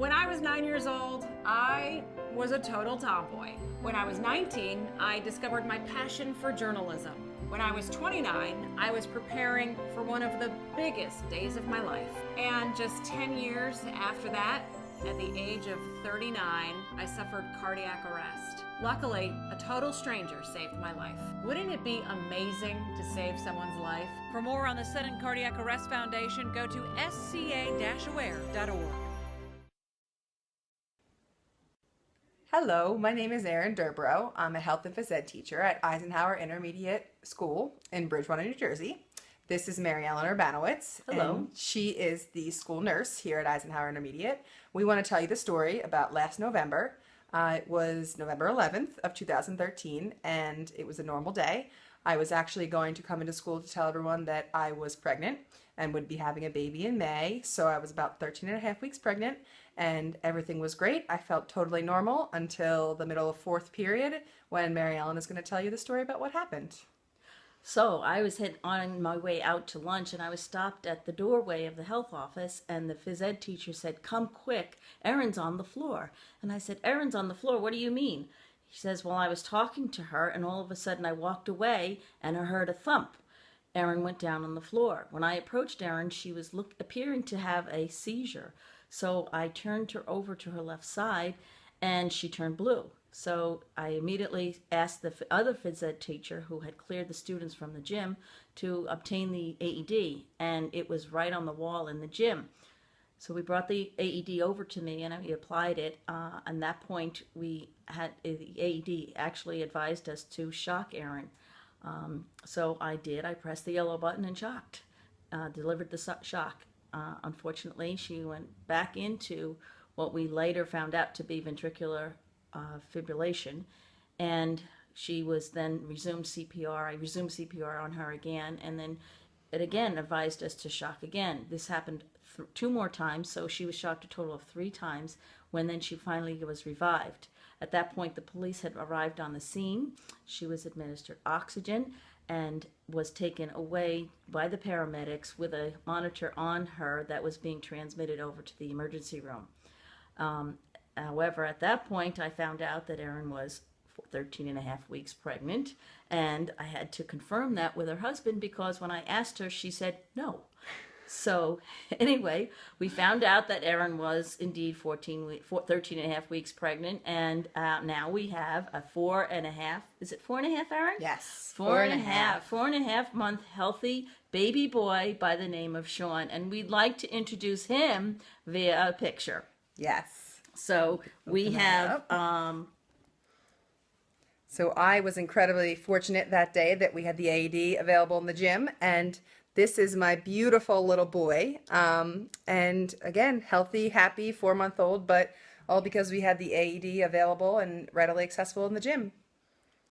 When I was 9 years old, I was a total tomboy. When I was 19, I discovered my passion for journalism. When I was 29, I was preparing for one of the biggest days of my life. And just 10 years after that, at the age of 39, I suffered cardiac arrest. Luckily, a total stranger saved my life. Wouldn't it be amazing to save someone's life? For more on the Sudden Cardiac Arrest Foundation, go to sca-aware.org. Hello, my name is Erin Durbrow. I'm a health and phys ed teacher at Eisenhower Intermediate School in Bridgewater, New Jersey. This is Mary Ellen Urbanowitz. Hello. And she is the school nurse here at Eisenhower Intermediate. We want to tell you the story about last November. It was November 11th of 2013, and it was a normal day. I was actually going to come into school to tell everyone that I was pregnant and would be having a baby in May. So I was about 13 and a half weeks pregnant, and everything was great. I felt totally normal until the middle of fourth period, when Mary Ellen is going to tell you the story about what happened. So I was on my way out to lunch, and I was stopped at the doorway of the health office, and the phys ed teacher said, "Come quick, Erin's on the floor." And I said, "Erin's on the floor, what do you mean?" He says, "Well, I was talking to her, and all of a sudden I walked away and I heard a thump. Erin went down on the floor. When I approached Erin, she was appearing to have a seizure. So I turned her over to her left side, and she turned blue. So I immediately asked the other phys ed teacher, who had cleared the students from the gym, to obtain the AED, and it was right on the wall in the gym. So we brought the AED over to me, and we applied it. At that point, the AED actually advised us to shock Erin. So I did. I pressed the yellow button and shocked, delivered the shock. Unfortunately, she went back into what we later found out to be ventricular fibrillation, and she was then resumed CPR. I resumed CPR on her again, and then it again advised us to shock again. This happened 2 more times, so she was shocked a total of 3 times, when then she finally was revived. At that point, the police had arrived on the scene. She was administered oxygen and was taken away by the paramedics with a monitor on her that was being transmitted over to the emergency room. However, at that point, I found out that Erin was 13 and a half weeks pregnant, and I had to confirm that with her husband, because when I asked her, she said no. So anyway, we found out that Erin was indeed 13 and a half weeks pregnant, and now we have a 4.5, is it 4.5, Erin? Yes. 4.5 month healthy baby boy by the name of Sean, and we'd like to introduce him via a picture. Yes. So we have, So I was incredibly fortunate that day that we had the AED available in the gym, and this is my beautiful little boy. And again, healthy, happy, 4-month-old, but all because we had the AED available and readily accessible in the gym.